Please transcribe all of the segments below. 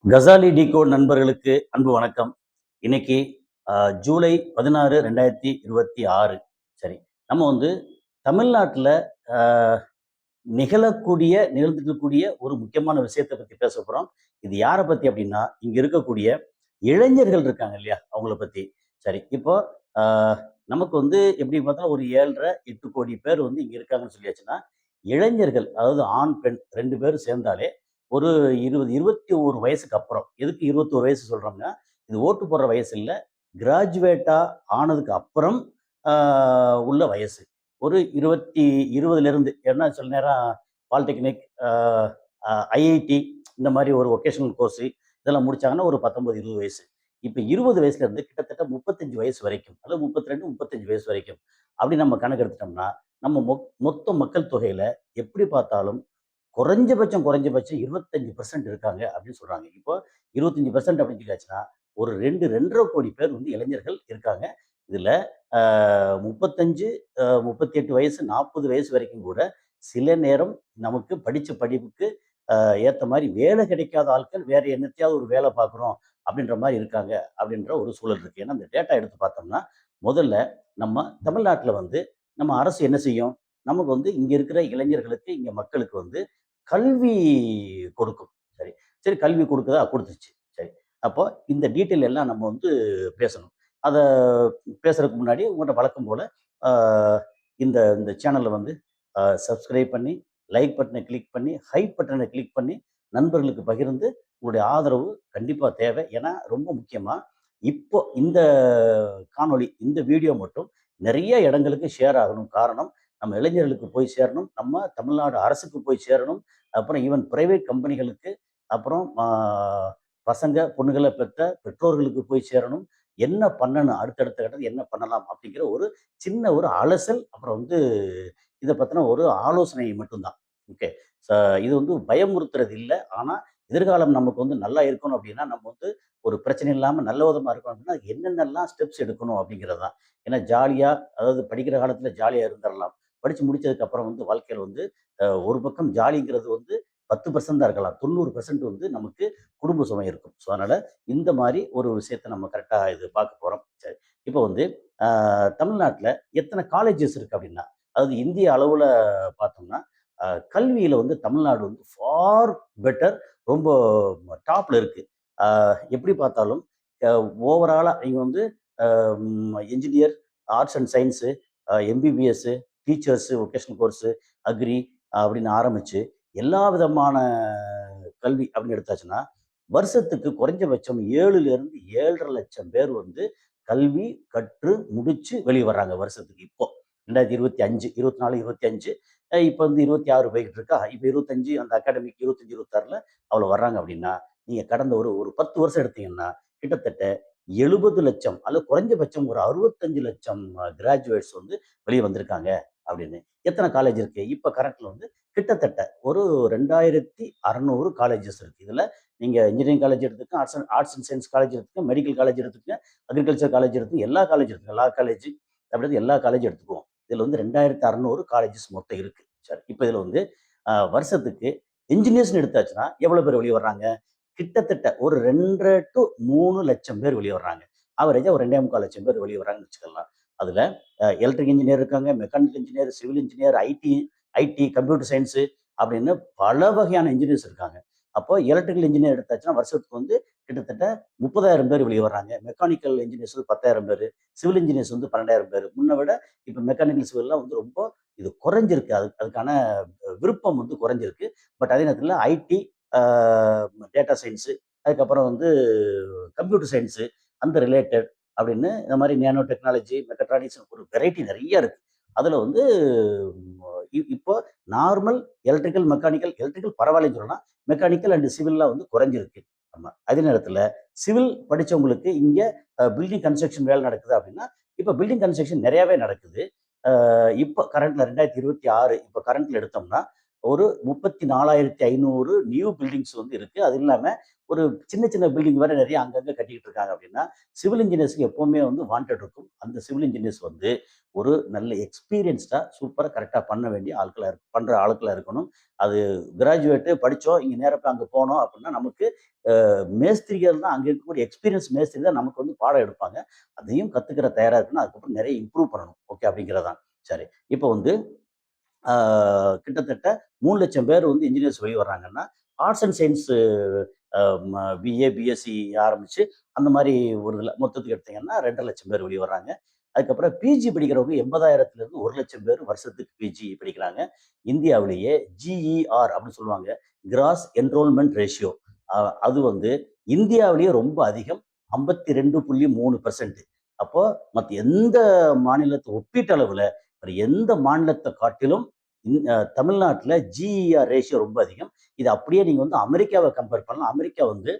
Ghazali decode நண்பர்களுக்கு அன்பு வணக்கம். இன்னைக்கு ஜூலை 16 2026. சரி, நம்ம தமிழ்நாட்டில் நிகழ்ந்துக்கக்கூடிய ஒரு முக்கியமான விஷயத்தை பற்றி பேச போகிறோம். இது யாரை பற்றி அப்படின்னா, இங்கே இருக்கக்கூடிய இளைஞர்கள் இருக்காங்க இல்லையா, அவங்கள பற்றி. சரி, இப்போ நமக்கு எப்படி பார்த்தாலும் ஒரு 7.5 கோடி பேர் இங்கே இருக்காங்கன்னு சொல்லியாச்சுன்னா, இளைஞர்கள், அதாவது ஆண் பெண் 2 பேரும் சேர்ந்தாலே ஒரு 21 வயசுக்கு அப்புறம். எதுக்கு 21 வயசு சொல்றோம்னா, இது ஓட்டு போடுற வயசு இல்ல. கிராஜுவேட்டா ஆனதுக்கு அப்புறம் உள்ள வயசு. ஒரு 20லிருந்து, ஏன்னா சில நேரம் பாலிடெக்னிக், ஐஐடி இந்த மாதிரி ஒரு வொகேஷனல் கோர்ஸ் இதெல்லாம் முடிச்சாங்கன்னா ஒரு 19, 20 வயசு. இப்போ 20 வயசுல இருந்து கிட்டத்தட்ட 35 வயசு வரைக்கும், அல்லது 32, 35 வயசு வரைக்கும் அப்படி நம்ம கணக்கு எடுத்துட்டோம்னா, நம்ம மொத்த மக்கள் தொகையில எப்படி பார்த்தாலும் குறைஞ்சபட்சம் 25% இருக்காங்க அப்படின்னு சொல்றாங்க. இப்போ 25% அப்படின்னு சொல்லியாச்சுன்னா, ஒரு 2.5 கோடி பேர் இளைஞர்கள் இருக்காங்க. இதுல 35, 38 வயசு, 40 வயசு வரைக்கும் கூட சில நேரம் நமக்கு படிச்ச படிப்புக்கு ஏத்த மாதிரி வேலை கிடைக்காத ஆட்கள் வேற என்னத்தையாவது ஒரு வேலை பார்க்குறோம் அப்படின்ற மாதிரி இருக்காங்க அப்படின்ற ஒரு சூழல் இருக்கு. ஏன்னா இந்த டேட்டா எடுத்து பார்த்தோம்னா, முதல்ல நம்ம தமிழ்நாட்டில் நம்ம அரசு என்ன செய்யும்? நமக்கு இங்க இருக்கிற இளைஞர்களுக்கு, இங்க மக்களுக்கு கல்வி கொடுக்கும். சரி, சரி, கல்வி கொடுக்குதா? கொடுத்துச்சு. சரி. அப்போ இந்த டீட்டெயில் எல்லாம் நம்ம பேசணும். அத பேசுறதுக்கு முன்னாடி உங்கள்ட்ட வழக்கம் போல அ இந்த இந்த சேனல சப்ஸ்கிரைப் பண்ணி, லைக் பட்டனை கிளிக் பண்ணி, ஹைப் பட்டனை கிளிக் பண்ணி, நண்பர்களுக்கு பகிர்ந்து உங்களுடைய ஆதரவு கண்டிப்பா தேவை. ஏன்னா ரொம்ப முக்கியமா, இப்போ இந்த காணொளி, இந்த வீடியோ மட்டும் நிறைய இடங்களுக்கு ஷேர் ஆகணும். காரணம், நம்ம இளைஞர்களுக்கு போய் சேரணும். நம்ம தமிழ்நாடு அரசுக்கு போய் சேரணும். அப்புறம் ஈவன் பிரைவேட் கம்பெனிகளுக்கு, அப்புறம் பசங்க பொண்ணுகளை பெற்ற பெற்றோர்களுக்கு போய் சேரணும். என்ன பண்ணணும், அடுத்தடுத்த கட்டத்தில் என்ன பண்ணலாம் அப்படிங்கிற ஒரு சின்ன ஒரு அலசல், அப்புறம் இதை பற்றின ஒரு ஆலோசனை மட்டும்தான். ஓகே. இது பயமுறுத்துறது இல்லை. ஆனால் எதிர்காலம் நமக்கு நல்லா இருக்கணும் அப்படின்னா, நம்ம ஒரு பிரச்சனை இல்லாமல் நல்ல விதமாக இருக்கணும் அப்படின்னா என்னென்னலாம் ஸ்டெப்ஸ் எடுக்கணும் அப்படிங்கிறது தான். ஏன்னா ஜாலியாக, அதாவது படிக்கிற காலத்தில் ஜாலியாக இருந்துடலாம். படித்து முடிச்சதுக்கு அப்புறம் வாழ்க்கையில் ஒரு பக்கம் ஜாலிங்கிறது 10% தான் இருக்கலாம். 90% நமக்கு குடும்ப சுமை இருக்கும். ஸோ அதனால இந்த மாதிரி ஒரு விஷயத்த நம்ம கரெக்டாக இது பார்க்க போகிறோம். சரி, இப்போ தமிழ்நாட்டில் எத்தனை காலேஜஸ் இருக்கு அப்படின்னா, அதாவது இந்திய அளவில் பார்த்தோம்னா, கல்வியில் தமிழ்நாடு ஃபார் பெட்டர், ரொம்ப டாப்ல இருக்கு. எப்படி பார்த்தாலும் ஓவராலாக நீங்கள் engineer, arts and science, MBBS, teachers, vocational course, agri அப்படின்னு ஆரம்பித்து எல்லா விதமான கல்வி அப்படின்னு எடுத்தாச்சுன்னா, வருஷத்துக்கு குறைஞ்சபட்சம் 7லிருந்து 7.5 லட்சம் பேர் கல்வி கற்று முடிச்சு வெளியே வர்றாங்க வருஷத்துக்கு. இப்போ 2025, 24, 25, இப்போ 26 போய்கிட்டு இருக்கா. இப்போ 25, அந்த அகாடமிக் 25, 26ல அவ்வளோ வர்றாங்க அப்படின்னா, நீங்கள் கடந்த ஒரு ஒரு 10 வருஷம் எடுத்தீங்கன்னா கிட்டத்தட்ட 70 லட்சம், அல்லது குறைஞ்சபட்சம் ஒரு 65 லட்சம் கிராஜுவேட்ஸ் வெளியே வந்திருக்காங்க அப்படின்னு. எத்தனை காலேஜ் இருக்கு? இப்போ கரண்ட்ல கிட்டத்தட்ட ஒரு 2600 காலேஜஸ் இருக்கு. இதுல நீங்க இன்ஜினியரிங் காலேஜ் எடுத்துக்க, ஆர்ட்ஸ் அண்ட் சயின்ஸ் காலேஜ் எடுத்துக்க, மெடிக்கல் காலேஜ் எடுத்துக்க, அக்ரிகல்ச்சர் காலேஜ் எடுத்துக்க, எல்லா காலேஜ் எடுத்துக்க, லா காலேஜ், அப்படி எல்லா காலேஜ் எடுத்துக்குவோம். இதுல 2600 காலேஜஸ் மொத்தம் இருக்கு. சரி, இப்போ இதுல வருஷத்துக்கு இன்ஜினியர்ஸ்னு எடுத்தாச்சுன்னா எவ்வளவு பேர் வெளியே வர்றாங்க? கிட்டத்தட்ட ஒரு 2 to 3 லட்சம் பேர் வெளியே வர்றாங்க. ஆவரேஜா ஒரு 2.25 லட்சம் பேர் வெளியே வர்றாங்கன்னு வச்சுக்கலாம். அதுல எலக்ட்ரிக் இன்ஜினியர் இருக்காங்க, mechanical engineer, civil engineer, IT, computer science அப்படின்னு பல வகையான இன்ஜினியர்ஸ் இருக்காங்க. அப்போ எலக்ட்ரிக்கல் இன்ஜினியர் எடுத்தாச்சுன்னா வருஷத்துக்கு கிட்டத்தட்ட 30,000 பேர் வெளியே வர்றாங்க. மெக்கானிக்கல் இன்ஜினியர்ஸ் 10,000 பேர், சிவில் இன்ஜினியர்ஸ் 12,000 பேர். முன்ன விட இப்போ மெக்கானிக்கல் சிவில்லாம் ரொம்ப இது குறைஞ்சிருக்கு. அதுக்கான விருப்பம் குறைஞ்சிருக்கு. பட் அதே நேரத்தில் ஐடி, டேட்டா சயின்ஸு, அதுக்கப்புறம் கம்ப்யூட்டர் சயின்ஸு, அந்த ரிலேட்டட் அப்படின்னு இந்த மாதிரி நேனோ டெக்னாலஜி, மெக்கட்ரானிக்ஸ், ஒரு வெரைட்டி நிறைய இருக்கு. அதில் இப்போ நார்மல் எலக்ட்ரிக்கல், எலக்ட்ரிக்கல் பரவாயில்லன்னு சொல்லலாம். மெக்கானிக்கல் அண்ட் சிவில்லாம் குறைஞ்சிருக்கு. ஆமாம். அதே நேரத்தில் சிவில் படித்தவங்களுக்கு இங்கே பில்டிங் கன்ஸ்ட்ரக்ஷன் வேலை நடக்குது அப்படின்னா, இப்போ பில்டிங் கன்ஸ்ட்ரக்ஷன் நிறையாவே நடக்குது. இப்போ கரண்ட்ல 2026 இப்போ கரண்ட்ல எடுத்தோம்னா ஒரு 34,500 நியூ பில்டிங்ஸ் இருக்கு. அது இல்லாமல் ஒரு சின்ன சின்ன பில்டிங் வேற நிறைய அங்கங்கே கட்டிக்கிட்டு இருக்காங்க அப்படின்னா, சிவில் இன்ஜினியர்ஸ்க்கு எப்பவுமே வந்து வாண்டட் இருக்கும். அந்த சிவில் இன்ஜினியர்ஸ் வந்து ஒரு நல்ல எக்ஸ்பீரியன்ஸ்டா சூப்பரா கரெக்டா பண்ண வேண்டிய பண்ற ஆட்களா இருக்கணும். அது கிராஜுவேட்டு படிச்சோம், இங்க நேரா போய் அங்க போனோம் அப்படின்னா, நமக்கு மேஸ்திரிகள் தான் அங்க இருக்கக்கூடிய எக்ஸ்பீரியன்ஸ் மேஸ்திரி தான் நமக்கு வந்து பாடம் எடுப்பாங்க. அதையும் கத்துக்கிற தயாரா இருக்கணும். அதுக்கப்புறம் நிறைய இம்ப்ரூவ் பண்ணணும். ஓகே அப்படிங்கிறதான். சரி. இப்போ வந்து ஆ கிட்டத்தட்ட 3,00,000 பேர் வந்து இன்ஜினியர்ஸ் வெளிய வர்றாங்கன்னா, ஆர்ட்ஸ் அண்ட் சயன்ஸ் அ ம பிஏ, பிஎஸ்சி ஆரம்பிச்சு அந்த மாரி ஒரு இதில மொத்தத்துக்கு எடுத்தீங்கன்னா 2,50,000 பேர் வெளிய வர்றாங்க. அதுக்கப்புறம் பிஜி படிக்கிறவங்க 80,000லேருந்து 1,00,000 பேர் வருஷத்துக்கு பிஜி படிக்கிறாங்க. இந்தியாவிலேயே ஜிஇஆர் அப்படின்னு சொல்லுவாங்க. Cross enrolment ratio. அ அது வந்து இந்தியாவிலேயே ரொம்ப அதிகம். 52.3%. அப்போ மத்த எந்த மாநிலத்த ஒப்பீட்டளவுல வேற எந்த மாநிலத்த காட்டிலும் தமிழ்நாட்டுல ஜிஇஆர் ரேஷியோ ரொம்ப அதிகம். இது அப்படியே நீங்க வந்து அமெரிக்காவ கம்பேர் பண்ணலாம். அமெரிக்கா வந்து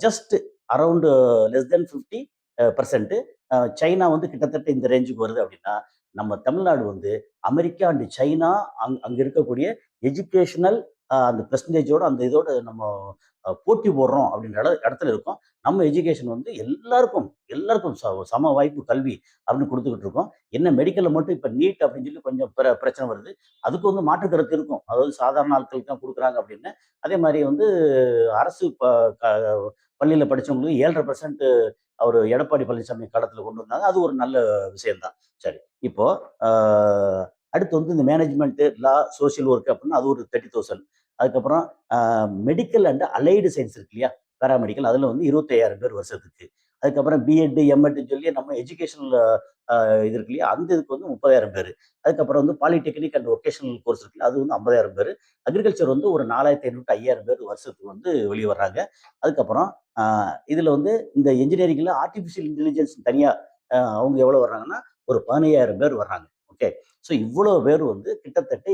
just around less than 50% China வந்து கிட்டத்தட்ட இந்த ரேஞ்சுக்கு வருது அப்படின்னா, நம்ம தமிழ்நாடு வந்து அமெரிக்கா அண்ட் சைனா அங்க இருக்கக்கூடிய எஜுகேஷனல் அந்த பெர்சன்டேஜோட அந்த இதோட நம்ம போட்டி போடுறோம் அப்படின்ற இடத்துல இருக்கோம். நம்ம எஜுகேஷன் வந்து எல்லாருக்கும் எல்லாருக்கும் சம வாய்ப்பு கல்வி அப்படின்னு கொடுத்துக்கிட்டு இருக்கோம். என்ன மெடிக்கல்ல மட்டும் இப்ப நீட் அப்படின்னு சொல்லி கொஞ்சம் பிரச்சனை வருது. அதுக்கு வந்து மாற்று கருத்து இருக்கும். அதாவது சாதாரண ஆட்களுக்கு தான் குடுக்குறாங்க அப்படின்னு. அதே மாரி வந்து அரசு க பள்ளியில படிச்சவங்களுக்கு 7.5% அவரு எடப்பாடி பழனிசாமி காலத்துல கொண்டு வந்தாங்க. அது ஒரு நல்ல விஷயம் தான். சரி. இப்போ அ அடுத்து வந்து இந்த மேனேஜ்மென்ட், லா, சோசியல் ஒர்க் அப்படின்னா அது ஒரு 30,000. அதுக்கப்புறம் அ மெடிக்கல் அண்ட் அலைடு சயன்ஸ் இருக்கு இல்லையா? பேராமெடிக்கல் அதுல வந்து 25,000 பேர் வருஷத்துக்கு. அதுக்கப்புறம் பிஎட், எம்எட்ன்னு சொல்லி நம்ம எஜுகேஷனல் இது இருக்கு இல்லையா? அந்த இதுக்கு வந்து 30,000 பேரு. அதுக்கப்புறம் வந்து பாலிடெக்னிக் அண்ட் வொகேஷனல் கோர்ஸ் இருக்குல்ல, அது வந்து 50,000 பேரு. அக்ரிகல்ச்சர் வந்து ஒரு 4,500 டூ 5,000 பேர் வருஷத்துக்கு வந்து வெளிய வர்றாங்க. அதுக்கப்புறம் அ இதுல வந்து இந்த என்ஜினியரிங்ல ஆர்டிபிஷியல் இன்டெலிஜென்ஸ் தனியா அவங்க எவ்வளோ வர்றாங்கன்னா, ஒரு 15,000 பேர் வர்றாங்க. ஓகே. ஸோ இவ்வளோ பேர் வந்து கிட்டத்தட்ட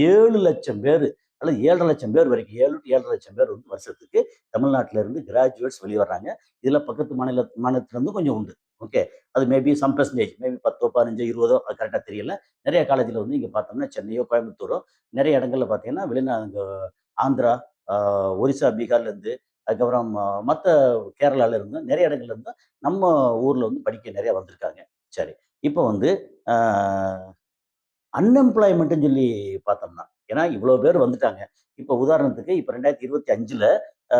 7,00,000 பேரு அல்லது 7,50,000 பேர் வரைக்கும் 7 டூ 7,50,000 பேர் வந்து வருஷத்துக்கு தமிழ்நாட்டில இருந்து கிராஜுவேட்ஸ் வெளிய வர்றாங்க. இதுல பக்கத்து மாநிலத்தில இருந்து கொஞ்சம் உண்டு. ஓகே. அது மேபி சம் பெர்சன்டேஜ் மேபி 10, 15, 20 அது கரெக்ட்டா தெரியல. நெறைய காலேஜ்ல வந்து இங்க பார்த்தோம்னா சென்னையோ, கோயம்புத்தூரோ நெறைய இடங்கள்ல பார்த்தீங்கன்னா, அங்க ஆந்திரா, அ ஒரிஸ்சா, பீகார்ல இருந்து அதுக்கப்புறம் மத்த கேரளால இருந்து நெறைய இடங்கள்ல இருந்து நம்ம ஊர்ல வந்து படிக்க நெறைய வந்திருக்காங்க. சரி. இப்ப வந்து அ அன்எம்ப்ளாய்மென்ட்ன்னு சொல்லி பார்த்தோம்னா, ஏன்னா இவ்வளோ பேர் வந்துட்டாங்க. இப்ப உதாரணத்துக்கு இப்ப 2025ல அ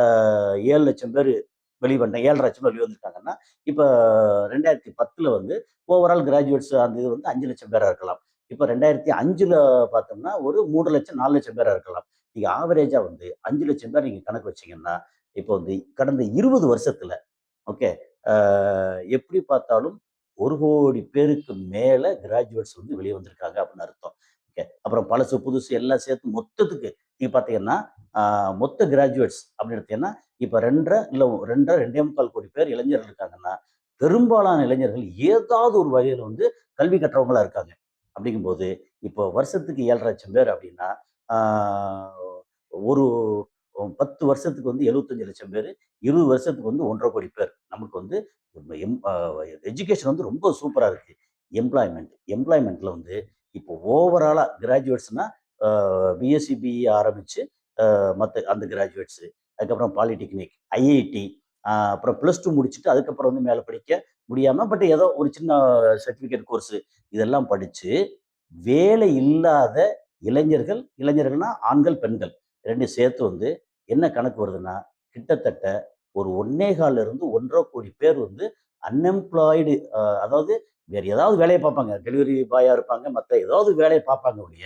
7,00,000 பேரு வெளிய வந்துட்டாங்க. 7,50,000 பேர் வெளிய வந்துட்டாங்கன்னா, இப்ப 2010ல வந்து ஓவரால் கிராஜுவேட்ஸ் அந்த இது வந்து 5,00,000 பேரா இருக்கலாம். இப்ப 2005ல பார்த்தோம்னா, ஒரு 3,00,000 4,00,000 பேரா இருக்கலாம். நீங்க ஆவரேஜா வந்து 5,00,000 பேர் நீங்க கணக்கு வச்சீங்கன்னா, இப்போ வந்து கடந்த 20 வருஷத்துல ஓகே. அ எப்படி பார்த்தாலும் 1,00,00,000 பேருக்கு மேல கிராஜுவேட்ஸ் வந்து வெளிய வந்திருக்காங்க அப்படின்னு அர்த்தம். ஓகே. அப்புறம் பழசு, புதுசு எல்லாம் சேர்த்து மொத்தத்துக்கு நீங்க பார்த்தீங்கன்னா, அ மொத்த கிராஜுவேட்ஸ் அப்படின்னு எடுத்தீங்கன்னா, இப்ப 2 1/2 இல்ல 2 1/2 2,25 கோடி பேர் இளைஞர்கள் இருக்காங்கன்னா, பெரும்பாலான இளைஞர்கள் ஏதாவது ஒரு வகையில வந்து கல்வி கற்றவங்களா இருக்காங்க. அப்படிங்கும்போது, இப்போ வருஷத்துக்கு 7,50,000 பேர் அப்படின்னா, ஆ ஒரு 10 வருஷத்துக்கு வந்து 75,00,000 பேரு, 20 வருஷத்துக்கு வந்து 1,50,000 பேர். நமக்கு வந்து எம் அ எஜுகேஷன் வந்து ரொம்ப சூப்பரா இருக்கு. எம்ப்ளாய்மென்ட்ல வந்து இப்போ ஓவராலா கிராஜுவேட்ஸ்னா பிஎஸ்சி, பிஇ ஆரம்பிச்சு மத்த அந்த கிராஜுவேட்ஸு, அதுக்கப்புறம் பாலிடெக்னிக், ஐஐடி, அப்புறம் ப்ளஸ் 2 முடிச்சுட்டு அதுக்கப்புறம் வந்து மேல படிக்க முடியாம, பட் ஏதோ ஒரு சின்ன சர்டிஃபிகேட் கோர்ஸ் இதெல்லாம் படிச்சு, வேலை இல்லாத இளைஞர்கள், இளைஞர்கள்னா ஆண்கள், பெண்கள் 2யும் சேர்த்து வந்து என்ன கணக்கு வருதுன்னா, கிட்டத்தட்ட ஒரு 1,4 இருந்து 1,50,000 பேர் வந்து அன்எம்ப்ளாய்டு அதாவது வேற ஏதாவது வேலைய பார்ப்பாங்க. டெலிவரி பாயா இருப்பாங்க. மத்த ஏதாவது வேலைய பார்ப்பாங்க ஒழிய,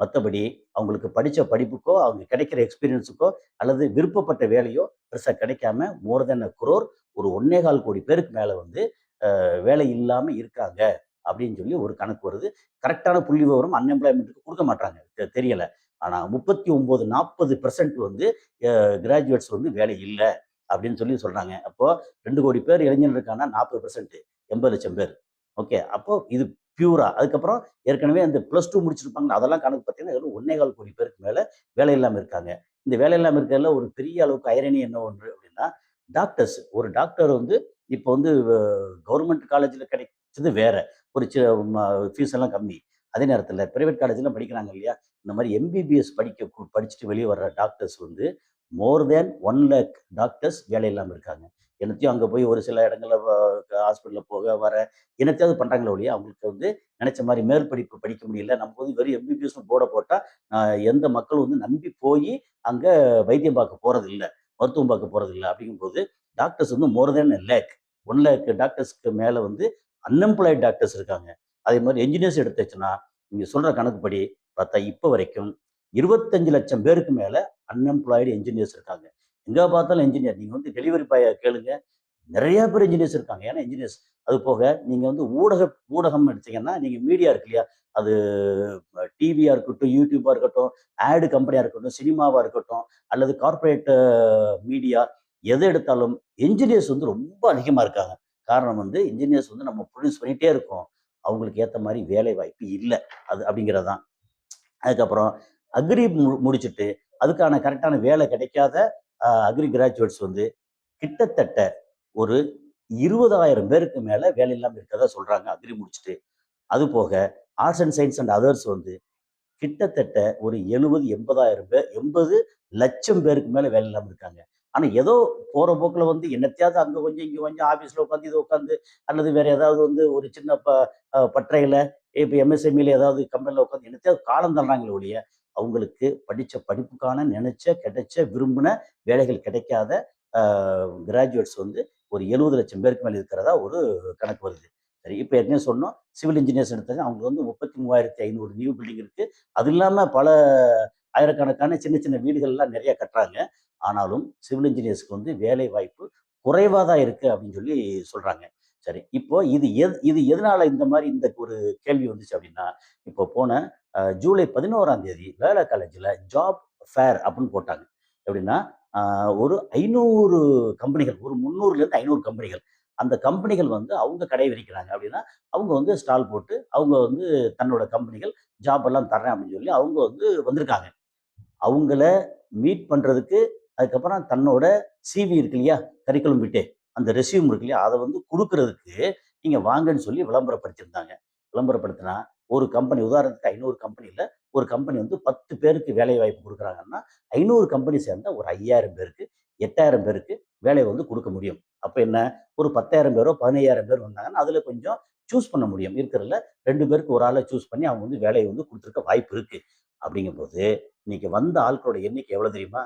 மத்தபடி அவங்களுக்கு படிச்ச படிப்புக்கோ, அவங்க கிடைக்கிற எக்ஸ்பீரியன்ஸுக்கோ அல்லது விருப்பப்பட்ட வேலையோ பெருசா கிடைக்காம மோர் தென் 1,00,00,000 ஒரு 1,4,00,000 பேருக்கு மேல வந்து வேலை இல்லாம இருக்காங்க. அப்படின்னு சொல்லி ஒரு கணக்கு வருது. கரெக்ட்டான புள்ளிவிவரம் அன்எம்ப்ளாய்மென்ட்க்கு குடுக்க மாட்றாங்க. தெரியல. ஆனா 39, 40% வந்து கிராஜுவேட்ஸ் வந்து வேலை இல்ல அப்படின்னு சொல்லி சொல்றாங்க. அப்போ 2,00,00,000 பேர் இளைஞர்கள் இருக்காங்கன்னா 40% 80,00,000 பேர். ஓகே. அப்போ இது பியூரா அதுக்கப்புறம் ஏற்கனவே அந்த ப்ளஸ் 2 முடிச்சிருப்பாங்கல்ல, அதெல்லாம் கணக்கு பார்த்தீங்கன்னா, வெறும் 1,4,00,000 பேருக்கு மேல வேலை இல்லாம இருக்காங்க. இந்த வேலை இல்லாம இருக்கிறதுல ஒரு பெரிய அளவுக்கு ஐரணி என்ன ஒன்று அப்படின்னா, டாக்டர்ஸ். ஒரு டாக்டர் வந்து இப்போ வந்து கவர்மெண்ட் காலேஜ்ல கிடைச்சது வேற. ஒரு ம ஃபீஸ் எல்லாம் கம்மி. அதே நேரத்தில பிரைவேட் காலேஜ்ல படிக்கிறாங்க இல்லையா? இந்த மாரி எம்பிபிஎஸ் படிச்சுட்டு வெளிய வர்ற டாக்டர்ஸ் வந்து மோர் தேன் 1 லேக் டாக்டர்ஸ் வேலை இல்லாமல் இருக்காங்க. என்னத்தையும் அங்கே போய் ஒரு சில இடங்கள்ல ஹாஸ்பிட்டலில் போக வர என்னத்தையாவது பண்ணுறாங்களே ஒழிய அவங்களுக்கு வந்து நினைச்ச மாதிரி மேல் படிப்பு படிக்க முடியல. நமக்கு வந்து வெறும் எம்பிபிஎஸ்னு போர்டை போட்டால் எந்த மக்களும் வந்து நம்பி போய் அங்கே வைத்தியம் பார்க்க போகிறது இல்லை, மருத்துவம் பார்க்க போகிறது இல்லை. அப்படிங்கும்போது டாக்டர்ஸ் வந்து மோர் தேன் லேக் 1 லேக் டாக்டர்ஸ்க்கு மேலே வந்து அன்எம்ப்ளாய்டு டாக்டர்ஸ் இருக்காங்க. அதே மாதிரி என்ஜினியர்ஸ் எடுத்துச்சுன்னா நீங்கள் சொல்கிற கணக்குப்படி பார்த்தா இப்போ வரைக்கும் 25 லட்சம் பேருக்கு மேலே அன்எம்ப்ளாய்டு என்ஜினியர்ஸ் இருக்காங்க. எங்கே பார்த்தாலும் என்ஜினியர். நீங்கள் வந்து டெலிவரி பாயை கேளுங்க, நிறைய பேர் என்ஜினியர்ஸ் இருக்காங்க. ஏன்னா என்ஜினியர்ஸ் அது போக நீங்கள் வந்து ஊடகம் எடுத்தீங்கன்னா நீங்கள் மீடியா இருக்கு இல்லையா, அது டிவியாக இருக்கட்டும், யூடியூப்பாக இருக்கட்டும், ஆடு கம்பெனியாக இருக்கட்டும், சினிமாவாக இருக்கட்டும், அல்லது கார்ப்பரேட் மீடியா, எதை எடுத்தாலும் என்ஜினியர்ஸ் வந்து ரொம்ப அதிகமாக இருக்காங்க. காரணம் வந்து என்ஜினியர்ஸ் வந்து நம்ம ப்ரொடியூஸ் பண்ணிகிட்டே இருக்கோம், அவங்களுக்கு ஏற்ற மாதிரி வேலை வாய்ப்பு இல்லை, அது அப்படிங்கிறது தான். அதுக்கப்புறம் அக்ரி முடிச்சுட்டு அதுக்கான கரெக்டான வேலை கிடைக்காத அக்ரி கிராஜுவேட்ஸ் வந்து கிட்டத்தட்ட ஒரு 20,000 பேருக்கு மேல வேலை இல்லாமல் இருக்கிறதா சொல்றாங்க அக்ரி முடிச்சுட்டு. அது போக arts and science and others வந்து கிட்டத்தட்ட ஒரு 70-80,000 பேர், 80 லட்சம் பேருக்கு மேல வேலை இல்லாமல் இருக்காங்க. ஆனா ஏதோ போற போக்குல வந்து என்னத்தையாவது அங்க கொஞ்சம் இங்க கொஞ்சம் ஆபீஸ்ல உட்காந்து இது உட்காந்து அல்லது வேற ஏதாவது வந்து ஒரு சின்ன பட்டறையில இப்ப எம்எஸ்எம்இல ஏதாவது கம்பெனில உட்காந்து என்னத்தையாவது காலம் தள்ளுறாங்களே ஒழிய அவங்களுக்கு படிச்ச படிப்புக்கான நினைச்ச கிடைச்ச விரும்பின வேலைகள் கிடைக்காத கிராஜுவேட்ஸ் வந்து ஒரு 70 லட்சம் பேருக்கு மேல இருக்கிறதா ஒரு கணக்கு வருது. சரி, இப்போ ஏற்கனவே சொன்னோம் சிவில் இன்ஜினியர்ஸ் எடுத்தாங்க, அவங்களுக்கு வந்து 33,500 நியூ பில்டிங் இருக்கு. அது இல்லாம பல ஆயிரக்கணக்கான சின்ன சின்ன வீடுகள்லாம் நிறைய கட்டுறாங்க. ஆனாலும் சிவில் இன்ஜினியர்ஸ்க்கு வந்து வேலை வாய்ப்பு குறைவாக தான் இருக்கு அப்படின்னு சொல்லி சொல்றாங்க. சரி, இப்போ இது எதனால இந்த மாதிரி இந்த ஒரு கேள்வி வந்துச்சு அப்படின்னா, இப்போ போன ஜூலை 11ஆம் தேதி வேலை காலேஜில் ஜாப் ஃபேர் அப்படின்னு போட்டாங்க. எப்படின்னா ஒரு 500 கம்பெனிகள், ஒரு 300லேருந்து 500 கம்பெனிகள், அந்த கம்பெனிகள் வந்து அவங்க கடை விரிக்கிறாங்க அப்படின்னா அவங்க வந்து ஸ்டால் போட்டு அவங்க வந்து தன்னோட கம்பெனிகள் ஜாப் எல்லாம் தர்றேன் அப்படின்னு சொல்லி அவங்க வந்து வந்திருக்காங்க. அவங்கள மீட் பண்றதுக்கு, அதுக்கப்புறம் தன்னோட சிவி இருக்கு இல்லையா, கரிக்குலம் விட்டே அந்த ரெஸ்யூம் இருக்கு இல்லையா, அதை வந்து கொடுக்கறதுக்கு நீங்க வாங்கன்னு சொல்லி விளம்பரப்படுத்தியிருந்தாங்க. விளம்பரப்படுத்தினா ஒரு கம்பெனி உதாரணத்துக்கு 500 கம்பெனியில் ஒரு கம்பெனி வந்து 10 பேருக்கு வேலை வாய்ப்பு கொடுக்குறாங்கன்னா 500 கம்பெனி சேர்ந்தா ஒரு 5,000 பேருக்கு 8,000 பேருக்கு வேலை வந்து கொடுக்க முடியும். அப்போ என்ன, ஒரு 10,000 பேரோ 15,000 பேர் வந்தாங்கன்னா அதில் கொஞ்சம் சூஸ் பண்ண முடியும். இருக்கிறதுல 2 பேருக்கு ஒரு ஆளை சூஸ் பண்ணி அவங்க வந்து வேலையை வந்து கொடுத்துருக்க வாய்ப்பு இருக்கு. அப்படிங்கும்போது இன்னைக்கு வந்த ஆட்களோட எண்ணிக்கை எவ்வளவு தெரியுமா?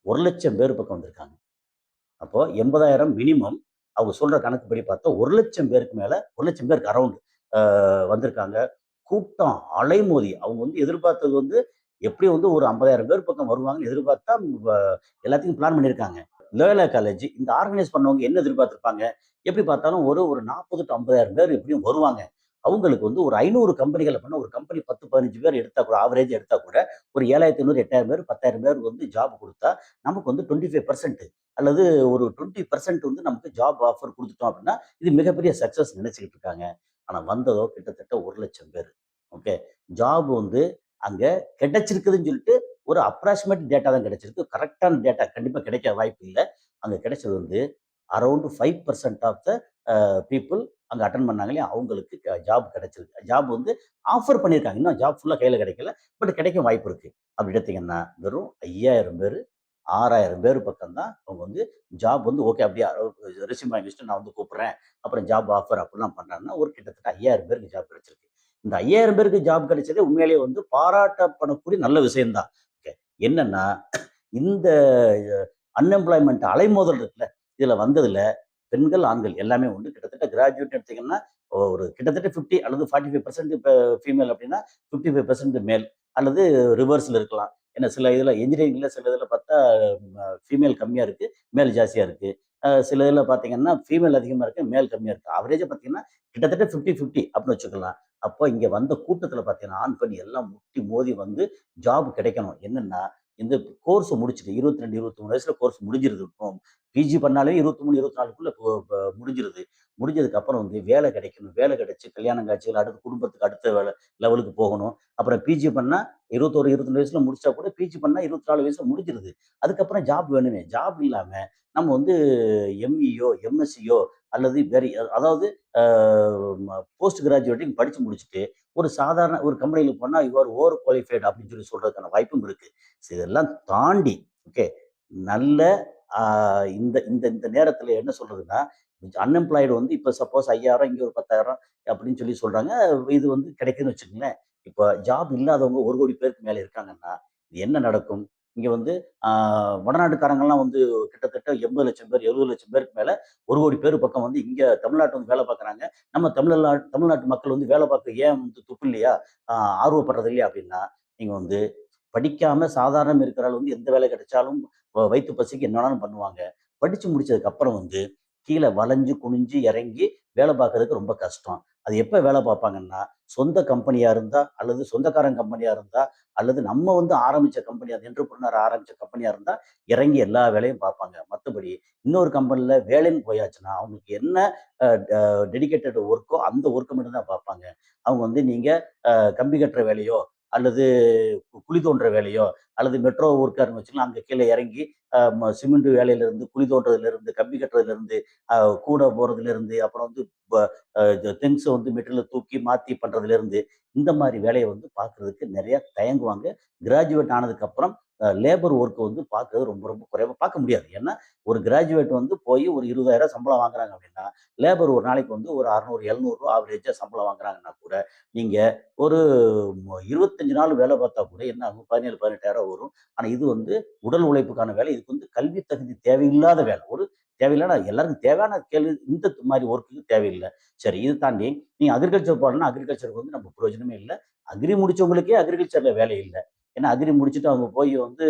1 லட்சம் பேர் பக்கம் வந்திருக்காங்க. அப்போ 80,000 மினிமம். அவங்க சொல்ற கணக்குப்படி பார்த்தா 1 லட்சம் பேருக்கு மேல, 1 லட்சம் பேருக்கு அரௌண்ட் வந்திருக்காங்க. கூட்டம் அலைமோதி அவங்க வந்து எதிர்பார்த்தது வந்து எப்படியும் வந்து ஒரு 50,000 பேர் பக்கம் வருவாங்கன்னு எதிர்பார்த்தா எல்லாத்தையும் பிளான் பண்ணியிருக்காங்க. லோயலா காலேஜ் இந்த ஆர்கனைஸ் பண்ணவங்க என்ன எதிர்பார்த்திருப்பாங்க? எப்படி பார்த்தாலும் ஒரு ஒரு 40 டு 50,000 பேர் எப்படியும் வருவாங்க. அவங்களுக்கு வந்து ஒரு 500 கம்பெனிகள் அப்படின்னா ஒரு கம்பெனி 10, 15 பேர் எடுத்தா கூட ஆவரேஜ் எடுத்தா கூட ஒரு 7,500, 8,000 பேர், 10,000 பேர் வந்து ஜாப் கொடுத்தா நமக்கு வந்து 25% அல்லது ஒரு 20% வந்து நமக்கு ஜாப் ஆஃபர் கொடுத்துட்டோம் அப்படின்னா இது மிகப்பெரிய சக்சஸ் நினைச்சுக்கிட்டு இருக்காங்க. ஆனா வந்ததோ கிட்டத்தட்ட 1 லட்சம் பேர். ஓகே, ஜாப் வந்து அங்க கிடைச்சிருக்குதுன்னு சொல்லிட்டு ஒரு அப்ராக்சிமேட் டேட்டா தான் கிடைச்சிருக்கு. கரெக்டான டேட்டா கண்டிப்பா கிடைக்க வாய்ப்பு இல்லை. அங்க கிடைச்சது வந்து அரௌண்ட் 5% ஆஃப் த பீப்புள் அங்கே அட்டன் பண்ணாங்க இல்லையா, அவங்களுக்கு ஜாப் கிடைச்சிருக்கு. ஜாப் வந்து ஆஃபர் பண்ணியிருக்காங்க, இன்னும் ஜாப் ஃபுல்லாக கையில் கிடைக்கல, பட் கிடைக்க வாய்ப்பு இருக்கு. அப்படி எடுத்தீங்கன்னா வெறும் 5,000 பேர், 6,000 பேர் பக்கம் தான் அவங்க வந்து ஜாப் வந்து ஓகே அப்படியே ரெஸ்யூம் வாங்கி வச்சுட்டு நான் வந்து கூப்பிட்றேன் அப்புறம் ஜாப் ஆஃபர் அப்படிலாம் பண்ணுறாங்கன்னா ஒரு கிட்டத்தட்ட 5,000 பேருக்கு ஜாப் கிடைச்சிருக்கு. இந்த 5,000 பேருக்கு ஜாப் கிடைச்சதே உண்மையிலேயே வந்து பாராட்டப்படக்கூடிய நல்ல விஷயம்தான். ஓகே, என்னன்னா இந்த அன்எம்ப்ளாய்மெண்ட் அலைமோதல் இருக்குல்ல, இதுல வந்ததுல பெண்கள், ஆண்கள் எல்லாமே உண்டு. கிட்டத்தட்ட கிராஜுவேட் எடுத்தீங்கன்னா, ஒரு கிட்டத்தட்ட 50 அல்லது 45% இப்ப ஃபீமேல் அப்படின்னா, 55% மேல் அல்லது ரிவர்ஸ்ல இருக்கலாம். ஏன்னா சில இதுல என்ஜினியரிங்ல சில இதுல பார்த்தா ஃபீமேல் கம்மியா இருக்கு, மேல் ஜாஸ்தியா இருக்கு. சில இதுல பார்த்தீங்கன்னா, ஃபீமேல் அதிகமா இருக்கு, மேல் கம்மியா இருக்கு. ஆவரேஜா பார்த்தீங்கன்னா, கிட்டத்தட்ட 50, 50 அப்படின்னு வச்சுக்கலாம். அப்போ இங்க வந்த கூட்டத்துல பார்த்தீங்கன்னா, ஆண், பெண் எல்லாம் முட்டி மோதி வந்து ஜாப் கிடைக்கணும். என்னன்னா, இந்த கோர்ஸ் முடிச்சுட்டு 22, 23 வயசுல கோர்ஸ் முடிஞ்சிருது. இப்போ பிஜி பண்ணாலே 23, 24க்குள்ள முடிஞ்சிருது. முடிஞ்சதுக்கு அப்புறம் வந்து வேலை கிடைக்கணும். வேலை கிடைச்சு கல்யாணம் காட்சிகள் அடுத்து குடும்பத்துக்கு அடுத்த லெவலுக்கு போகணும். அப்புறம் பிஜி பண்ணா 21, 22 வயசுல முடிச்சா கூட பிஜி பண்ணா 24 வயசுல முடிஞ்சிருது. அதுக்கப்புறம் ஜாப் வேணுமே. ஜாப் இல்லாம நம்ம வந்து எம்இயோ, எம்எஸ்சியோ அல்லது வேற அதாவது போஸ்ட் கிராஜுவேட்டிங் படிச்சு முடிச்சுட்டு ஒரு சாதாரண ஒரு கம்பெனில போனா யூ ஆர் ஓவர் குவாலிஃபைட் அப்படின்னு சொல்லி சொல்றதுக்கான வாய்ப்பும் இருக்கு. இதெல்லாம் தாண்டி ஓகே, நல்ல ஆ இந்த இந்த இந்த நேரத்தில என்ன சொல்றதுன்னா, அன்எம்ப்ளாய்டு வந்து இப்ப சப்போஸ் 5,000 இங்க ஒரு 10,000 அப்படின்னு சொல்லி சொல்றாங்க. இது வந்து கிடைக்குதுன்னு வச்சுக்கங்களேன். இப்ப ஜாப் இல்லாதவங்க 1,00,00,000 பேருக்கு மேல இருக்காங்கன்னா, இது என்ன நடக்கும்? இங்க வந்து ஆ வடநாட்டுக்காரங்கலாம் வந்து கிட்டத்தட்ட 80,00,000 பேர், 70,00,000 பேருக்கு மேல 1,00,00,000 பேர் பக்கம் வந்து இங்க தமிழ்நாட்டுல வந்து வேலை பார்க்குறாங்க. நம்ம தமிழ்நாட்டு மக்கள் வந்து வேலை பார்க்க ஏன் வந்து துப்பு இல்லையா? ஆ ஆர்வப்படுறது இல்லையா? அப்படின்னா, நீங்க வந்து படிக்காம சாதாரணம் இருக்கிற ஆள் வந்து எந்த வேலை கிடைச்சாலும் வயித்து பசிக்கு என்ன வேணாலும் பண்ணுவாங்க. படிச்சு முடிச்சதுக்கு அப்புறம் வந்து கீழ வளைஞ்சு, குனிஞ்சு இறங்கி வேலை பார்க்கறதுக்கு ரொம்ப கஷ்டம். அது எப்ப வேலை பார்ப்பாங்கன்னா, சொந்த கம்பெனியா இருந்தா, அல்லது சொந்தக்காரன் கம்பெனியா இருந்தா, அல்லது நம்ம வந்து ஆரம்பிச்ச கம்பெனி அது என்டர்பிரினியர் ஆரம்பிச்ச கம்பெனியா இருந்தா, இறங்கி எல்லா வேலையும் பார்ப்பாங்க. மத்தபடி இன்னொரு கம்பெனில வேலைன்னு போயாச்சுன்னா, அவங்களுக்கு என்ன அ ட டெடிகேட்டட் ஒர்க்கோ அந்த ஒர்க்க மட்டும் தான் பார்ப்பாங்க. அவங்க வந்து நீங்க கம்பி கட்டுற வேலையோ, அல்லது குழி தோண்டுற வேலையோ, அல்லது மெட்ரோ ஒர்க்கர்ன்னு வச்சுக்கலாம். அங்க கீழ இறங்கி சிமெண்ட் வேலையிலிருந்து, குழி தோண்டுறதுலருந்து, கம்பி கட்டுறதுலருந்து, அ கூட போறதுலருந்து, அப்புறம் வந்து ப அ திங்ஸ வந்து மெட்டீரியல தூக்கி மாத்தி பண்றதுலருந்து, இந்த மாரி வேலைய வந்து பார்க்கறதுக்கு நெறைய தயங்குவாங்க. கிராஜுவேட் ஆனதுக்கப்புறம் லேபர் ஒர்க் வந்து பார்க்கறது ரொம்ப ரொம்ப குறைவா பார்க்க முடியாது. ஏன்னா, ஒரு கிராஜுவேட் வந்து போய் ஒரு 20,000 சம்பளம் வாங்குறாங்க அப்படின்னா, லேபர் ஒரு நாளைக்கு வந்து ஒரு 600, 700 ஆவரேஜா சம்பளம் வாங்குறாங்கன்னா கூட, நீங்க ஒரு 25 நாள் வேலை பார்த்தா கூட என்ன ஆகும்? 17, 18,000 வரும். ஆனா இது வந்து உடல் உழைப்புக்கான வேலை. இதுக்கு வந்து கல்வி தகுதி தேவையில்லாத வேலை. ஒரு தேவையில்லாத எல்லாருக்கும் தேவையான கேள்வி இந்த மாரி ஒர்க்குக்கு தேவையில்ல. சரி இத தாண்டி நீங்க அக்ரிகல்ச்சர் போறோம்னா, அக்ரிகல்ச்சருக்கு வந்து நம்ம பிரயோஜனமே இல்ல. அக்ரி முடிச்சவங்களுக்கே அக்ரிகல்ச்சர்ல வேலை இல்ல. ஏன்னா அக்ரி முடிச்சுட்டு அவங்க போய் வந்து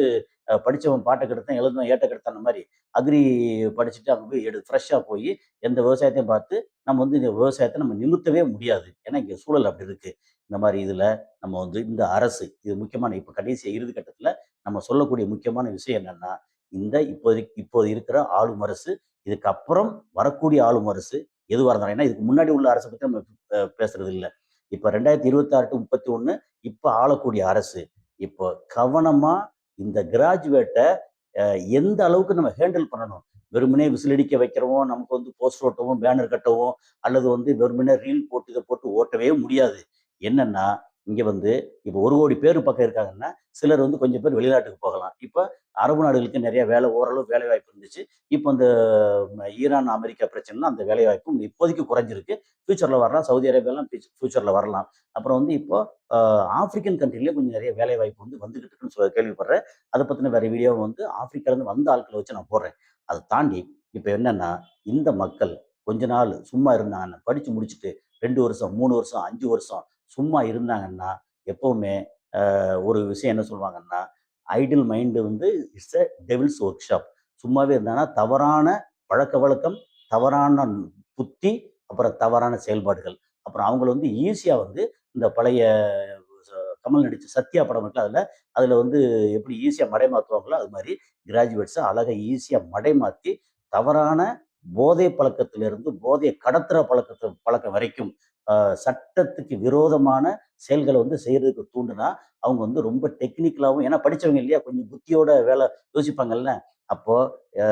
படிச்சவன் பாட்ட கெடுத்தான், எழுதுனவன் ஏட்ட கெடுத்தான மாரி, அக்ரி படிச்சுட்டு அங்க போய் ஃப்ரெஷ்ஷா போயி எந்த விவசாயத்தையும் பார்த்து, நம்ம வந்து இந்த விவசாயத்த நம்ம நிமிர்த்தவே முடியாது. ஏன்னா இங்க சூழல் அப்படி இருக்கு. இந்த மாரி இதுல நம்ம வந்து இந்த அரசு, இது முக்கியமான இப்ப கடைசி இறுதி கட்டத்துல நம்ம சொல்லக்கூடிய முக்கியமான விஷயம் என்னன்னா, இந்த இப்போது இருக்கிற ஆளும் அரசு, இதுக்கப்புறம் வரக்கூடிய ஆளும் அரசு எதுவா இருந்தாலும் ஏன்னா இதுக்கு முன்னாடி உள்ள அரச பத்தி நம்ம பேசுறது இல்ல. இப்ப 2026 டூ 31 இப்ப ஆளக்கூடிய அரசு, இப்போ கவனமா இந்த கிராஜுவேட்ட அ எந்த அளவுக்கு நம்ம ஹேண்டில் பண்ணணும். வெறுமனே விசில் அடிக்க வைக்கிறோம், நமக்கு வந்து போஸ்டர் ஒட்டவும், பேனர் கட்டவும், அல்லது வந்து வெறுமனே ரீல் போட்டு இத போட்டு ஓட்டவே முடியாது. என்னன்னா, இங்க வந்து இப்ப 1,00,00,000 பேர் பக்கம் இருக்காங்கன்னா, சிலர் வந்து கொஞ்சம் பேர் வெளிநாட்டுக்கு போகலாம். இப்ப அரபு நாடுகளுக்கு நெறைய வேலை ஓரளவு வேலைவாய்ப்பு இருந்துச்சு. இப்ப இந்த ஈரான், அமெரிக்கா பிரச்சனைலாம் அந்த வேலைவாய்ப்பும் இப்போதைக்கு குறைஞ்சிருக்கு. ஃபியூச்சர்ல வரலாம். சவுதி அரேபியாலாம் ஃபியூச்சர்ல வரலாம். அப்புறம் வந்து இப்போ அ ஆப்பிரிக்கன் கண்ட்ரிலயே கொஞ்சம் நெறைய வேலைவாய்ப்பு வந்து வந்துகிட்டு இருக்குன்னு கேள்விப்படுறேன். அத பத்தின வேற வீடியோ வந்து ஆப்பிரிக்காலருந்து வந்த ஆட்கள வச்சு நான் போடுறேன். அத தாண்டி இப்ப என்னன்னா, இந்த மக்கள் கொஞ்ச நாள் சும்மா இருந்தாங்கன்னா, படிச்சு முடிச்சுட்டு 2 வருஷம், 3 வருஷம், 5 வருஷம் சும்மா இருந்தாங்கன்னா, எப்பவுமே ஒரு விஷயம் என்ன சொல்லுவாங்கன்னா, ஐடில் மைண்ட் வந்து it's a devil's workshop. சும்மாவே இருந்தாங்கன்னா, தவறான பழக்கவழக்கம், தவறான புத்தி, அப்புறம் தவறான செயல்பாடுகள். அப்புறம் அவங்கள வந்து ஈஸியா வந்து இந்த பழைய ச கமல் நடிச்ச சத்யா படம் இருக்குல்ல அதுல, அதுல வந்து எப்படி ஈஸியா மடைமாத்துவாங்களோ, அது மாரி கிராஜுவேட்ஸ அழகா ஈஸியா மடைமாத்தி, தவறான போதை பழக்கத்திலிருந்து போதைய கடத்துற பழக்கம் வரைக்கும், அ சட்டத்துக்கு விரோதமான செயல்கள வந்து செய்றதுக்கு தூண்டுனா, அவங்க வந்து ரொம்ப டெக்னிக்கலாவும் ஏன்னா படிச்சவங்க இல்லையா? கொஞ்சம் புத்தியோட யோசிப்பாங்கல்ல. அப்போ அ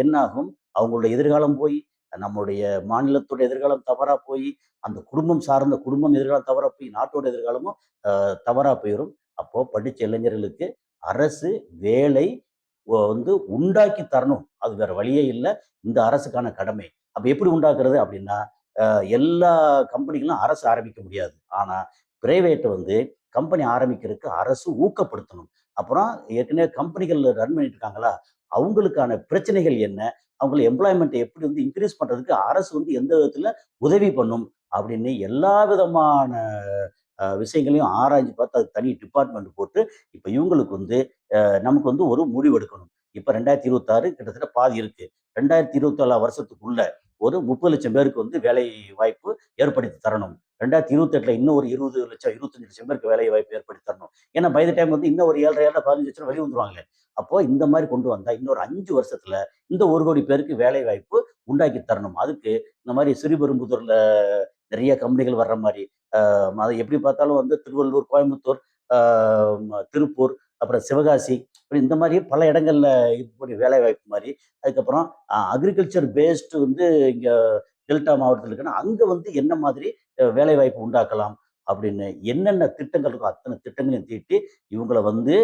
என்ன ஆகும்? அவங்களுடைய எதிர்காலம் போயி, நம்முடைய மாநிலத்தோட எதிர்காலம் தவறா போயி, அந்த குடும்பம் சார்ந்த குடும்பம் எதிர்காலம் தவறா போய், நாட்டோட எதிர்காலமும் தவறா போயிரும். அப்போ படிச்ச இளைஞர்களுக்கு அரசு வேலை வந்து உண்டாக்கி தரணும். அது வேற வழியே இல்ல. இந்த அரசுக்கான கடமை. அப்ப எப்படி உண்டாக்குறது அப்படின்னா, அ எல்லா கம்பெனிகளும் அரசு ஆரம்பிக்க முடியாது. ஆனா, பிரைவேட் வந்து கம்பெனி ஆரம்பிக்கிறதுக்கு அரசு ஊக்கப்படுத்தணும். அப்புறம் ஏற்கனவே கம்பெனிகள் ரன் பண்ணிட்டு இருக்காங்களா, அவங்களுக்கான பிரச்சனைகள் என்ன? அவங்கள எம்ப்ளாய்மென்ட்ட எப்படி வந்து இன்கிரீஸ் பண்றதுக்கு அரசு வந்து எந்த விதத்தில உதவி பண்ணும்? அப்படின்னு எல்லா விதமான விஷயங்களையும் ஆராய்ஞ்சு பார்த்து அதுக்கு தனி டிபார்ட்மெண்ட் போட்டு, இப்ப இவங்களுக்கு வந்து நமக்கு வந்து ஒரு முடிவு எடுக்கணும். இப்ப 2026 கிட்டத்தட்ட பாதி இருக்கு. 2024 வருஷத்துக்குள்ள ஒரு 30,00,000 பேருக்கு வந்து வேலை வாய்ப்பு ஏற்படுத்தி தரணும். 2028ல இன்னும் ஒரு 20,00,000 25,00,000 பேருக்கு வேலை வாய்ப்பு ஏற்படுத்தி தரணும். ஏன்னா பை த டைம் வந்து இன்னும் ஒரு 7,500 15,00,000 வெளிய வந்துருவாங்களே. அப்போ இந்த மாரி கொண்டு வந்தா இன்னொரு 5 வருஷத்துல இந்த 1,00,00,000 பேருக்கு வேலை வாய்ப்பு உண்டாக்கி தரணும். அதுக்கு இந்த மாரி ஸ்ரீபெரும்புதூர்ல நெறைய கம்பெனிகள் வர்ற மாரி, அது எப்படி பார்த்தாலும் வந்து திருவள்ளூர், கோயம்புத்தூர், ஆ திருப்பூர், அப்புறம் சிவகாசி இப்படி இந்த மாரி பல இடங்கள்ல இருக்கக்கூடிய வேலைவாய்ப்பு மாரி, அதுக்கப்புறம் அக்ரிகல்ச்சர் பேஸ்டு வந்து இங்க டெல்டா மாவட்டத்தில இருக்குன்னா, அங்க வந்து என்ன மாதிரி வேலைவாய்ப்பு உண்டாக்கலாம் அப்படின்னு என்னென்ன திட்டங்கள் இருக்கோ, அத்தன திட்டங்களையும் தீட்டி, இவங்கள வந்து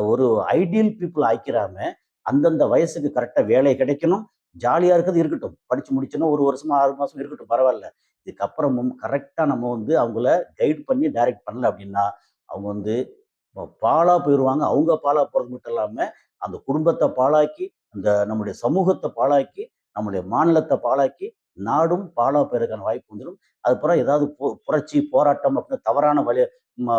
ஒரு ஐடியல் பீப்பிள் ஆக்கிராம, அந்தந்த வயசுக்கு கரெக்டா வேலை கிடைக்கணும். ஜாலியா இருக்கிறது இருக்கட்டும். படிச்சு முடிச்சோன்னா 1 வருஷமா, 6 மாசம் இருக்கட்டும் பரவால்ல. இதுக்கப்புறமும் கரெக்ட்டா நம்ம வந்து அவங்கள கைட் பண்ணி டைரக்ட் பண்ணல அப்படின்னா, அவங்க வந்து பாழா போயிருவாங்க. அவங்க பாழா போறது மட்டும் இல்லாம, அந்த குடும்பத்த பாழாக்கி, அந்த நம்முடைய சமூகத்த பாழாக்கி, நம்முடைய மாநிலத்த பாழாக்கி, நாடும் பாழா போறதுக்கான வாய்ப்பு வந்துரும். அதுக்கப்புறம் ஏதாவது புரட்சி, போராட்டம் அப்படின்னு தவறான ம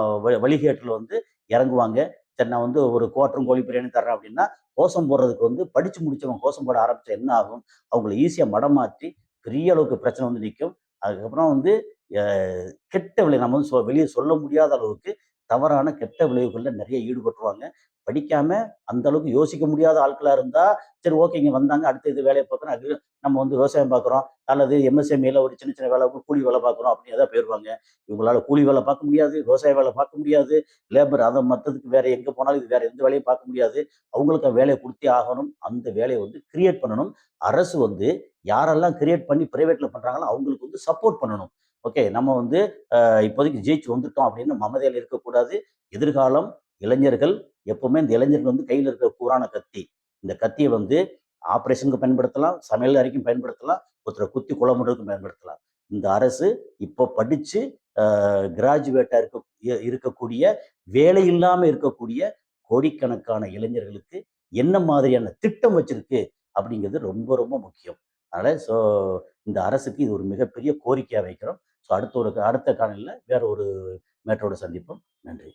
வழிகேட்டுல வந்து இறங்குவாங்க. சரி நான் வந்து ஒரு குவார்ட்டரும் கோழி பிரியாணி தர்றேன் அப்படின்னா, கோசம் போடுறதுக்கு வந்து படிச்சு முடிச்சவன் கோசம் போட ஆரம்பிச்சா என்ன ஆகும்? அவங்கள ஈஸியா மடமாற்றி பெரிய அளவுக்கு பிரச்சனை வந்து நிக்கும். அதுக்கப்புறம் வந்து அ கெட்ட விளை நம்ம வந்து வெளிய சொல்ல முடியாத அளவுக்கு தவறான கெட்ட விளைவுகள்ல நெறைய ஈடுபட்டுருவாங்க. படிக்காம அந்த அளவுக்கு யோசிக்க முடியாத ஆட்களா இருந்தா, சரி ஓகே இங்க வந்தாங்க அடுத்து இது வேலைய பார்க்குறோம். அது நம்ம வந்து விவசாயம் பார்க்குறோம். அல்லது எம்எஸ்எம்இல ஒரு சின்ன சின்ன வேலை கூலி வேலை பார்க்குறோம் அப்படின்னு ஏதாவது போயிருவாங்க. இவங்களால கூலி வேலை பார்க்க முடியாது, விவசாய வேலை பார்க்க முடியாது, லேபர் அத மத்ததுக்கு வேற எங்க போனாலும் இது வேற எந்த வேலையும் பார்க்க முடியாது. அவங்களுக்கு வேலைய குடுத்தே ஆகணும். அந்த வேலைய வந்து கிரியேட் பண்ணணும். அரசு வந்து யாரெல்லாம் கிரியேட் பண்ணி பிரைவேட்ல பண்றாங்களோ அவங்களுக்கு வந்து சப்போர்ட் பண்ணணும். ஓகே நம்ம வந்து இப்போதைக்கு ஜெயிச்சு வந்துட்டோம் அப்படின்னு மமதையில இருக்கக்கூடாது. எதிர்காலம் இளைஞர்கள் எப்பவுமே இந்த இளைஞர்கள் வந்து கையில இருக்கிற கூரான கத்தி. இந்த கத்திய வந்து ஆப்பரேஷனுக்கு பயன்படுத்தலாம், சமையல் அறைக்கும் பயன்படுத்தலாம், ஒருத்தர குத்தி கொலை பண்றதுக்கும் பயன்படுத்தலாம். இந்த அரசு இப்போ படிச்சு கிராஜுவேட்டா இருக்கக்கூடிய, வேலை இல்லாம இருக்கக்கூடிய கோடிக்கணக்கான இளைஞர்களுக்கு என்ன மாதிரியான திட்டம் வச்சிருக்கு அப்படிங்கிறது ரொம்ப ரொம்ப முக்கியம். அதனால இந்த அரசுக்கு இது ஒரு மிகப்பெரிய கோரிக்கையா வைக்கிறோம். அடுத்த காணொளியில வேற ஒரு மேட்டரோட சந்திப்போம். நன்றி.